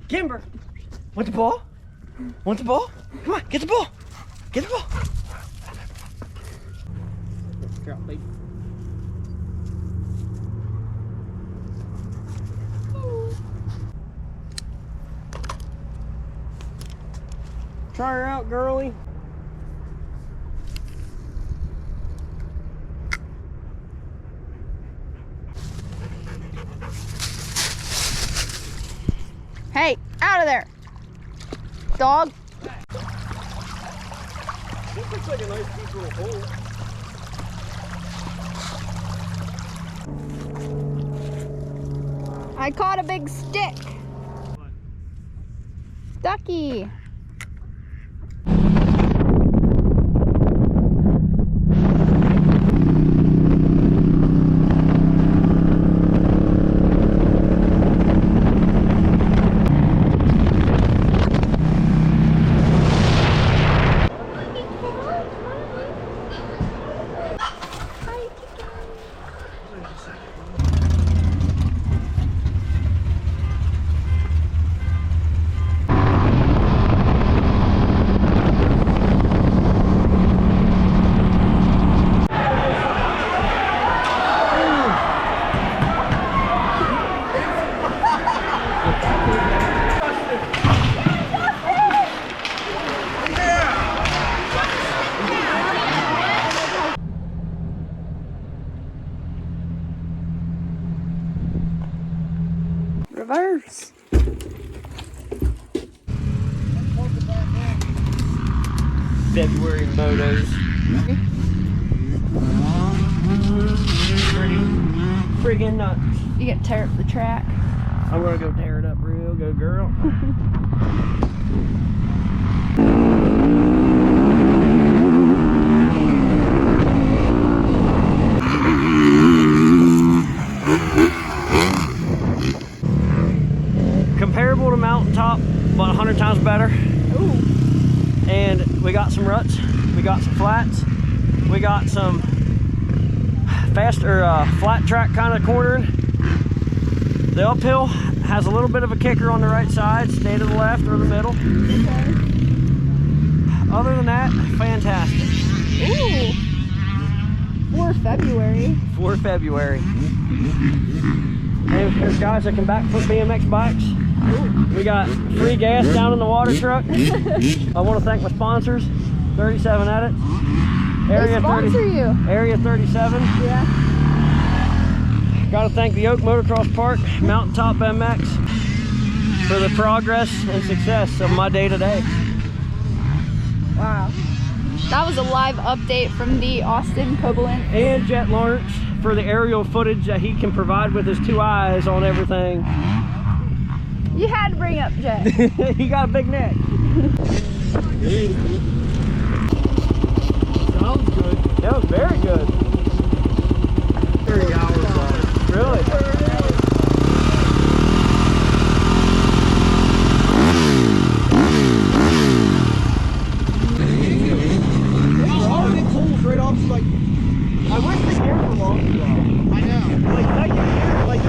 Kimber, want the ball? Want the ball? Come on, get the ball. Get the ball. Drop, baby. Try her out, girly. Hey, out of there, dog. This looks like a nice deep little hole. I caught a big stick. Ducky. Reverse. February motos. Friggin' nuts. You get to tear up the track. I'm gonna go tear it up real good, girl. Comparable to mountaintop, but 100 times better. Ooh. And we got some ruts, we got some flats, we got some faster flat track kind of cornering. The uphill has a little bit of a kicker on the right side, stay to the left or the middle. Okay. Other than that, fantastic. Ooh. For February. For February. And there's guys that can backflip BMX bikes. We got free gas down in the water truck. I want to thank my sponsors, 37 Edits, Area 30, you. Area 37. Yeah. Got to thank the Oak Motocross Park, Mountaintop MX for the progress and success of my day to day. Wow. That was a live update from the Austin Koblenz. And Jet Lawrence for the aerial footage that he can provide with his 2 eyes on everything. You had to bring up Jet. He got a big neck. Sounds good. That was very good. 30 hours long. Really? All the pulls right off. Like, I wish the gears were longer. I know. Like, that gear, like.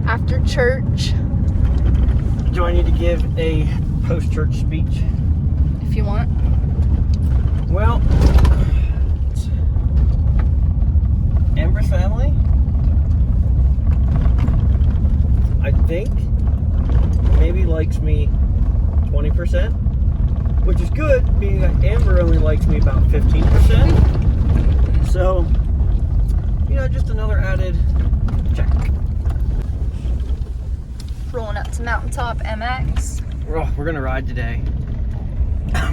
After church, Do I need to give a post-church speech? if you want. Well, Amber's family, I think, maybe likes me 20%, which is good, being that Amber only likes me about 15%. So, you know, just another added check. Rolling up to Mountaintop MX. Oh, we're gonna ride today.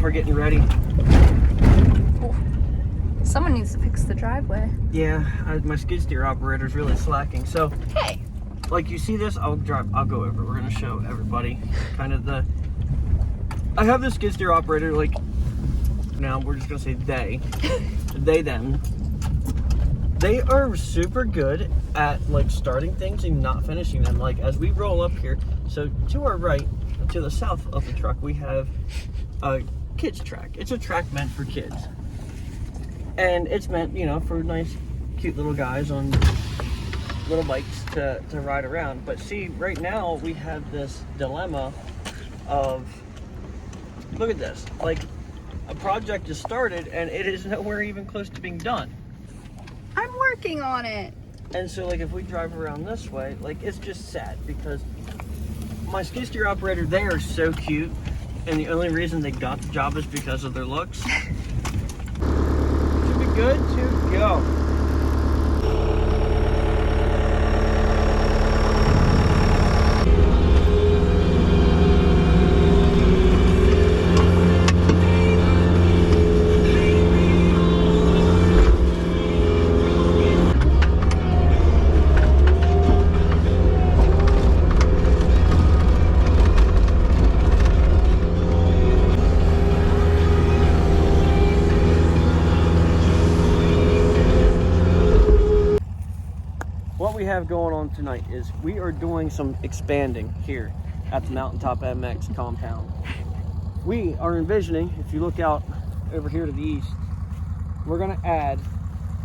We're getting ready. Someone needs to fix the driveway. Yeah, my skid steer operator's really slacking. So, Hey. like you see this, I'll go over. We're gonna show everybody kind of I have the skid steer operator, like, now we're just gonna say them. They are super good at like starting things and not finishing them. Like as we roll up here, so to our right, to the south of the truck, we have a kids track. It's a track meant for kids. And it's meant, you know, for nice, cute little guys on little bikes to ride around. But see, right now we have this dilemma of, look at this, like a project is started and it is nowhere even close to being done. I'm working on it. And so like if we drive around this way, like it's just sad because my skid steer operator, they are so cute. And the only reason they got the job is because of their looks. Should be good to go. What we have going on tonight is we are doing some expanding here at the Mountaintop MX compound. We are envisioning, if you look out over here to the east, we're going to add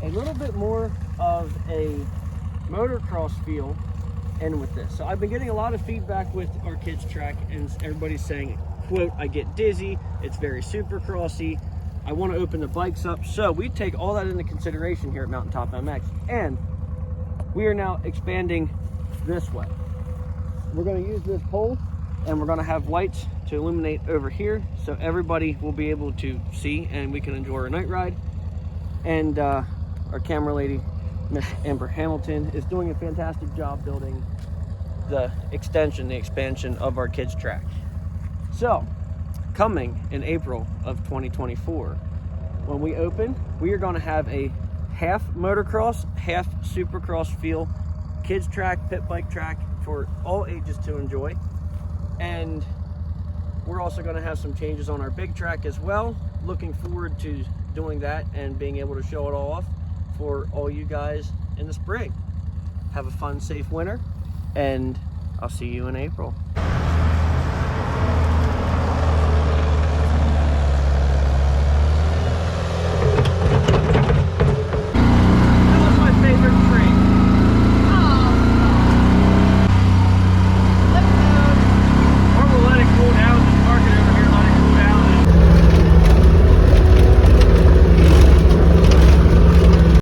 a little bit more of a motocross feel in with this. So I've been getting a lot of feedback with our kids track and everybody's saying, quote, I get dizzy, it's very supercrossy, I want to open the bikes up. So we take all that into consideration here at Mountaintop MX, and we are now expanding this way. We're going to use this pole and we're going to have lights to illuminate over here so everybody will be able to see and we can enjoy our night ride. And our camera lady, Miss Amber Hamilton, is doing a fantastic job building the expansion of our kids track. So coming in April of 2024, when we open, we are going to have a half motocross, half supercross feel kids track, pit bike track for all ages to enjoy. And we're also going to have some changes on our big track as well. Looking forward to doing that and being able to show it all off for all you guys in the spring. Have a fun, safe winter, and I'll see you in April.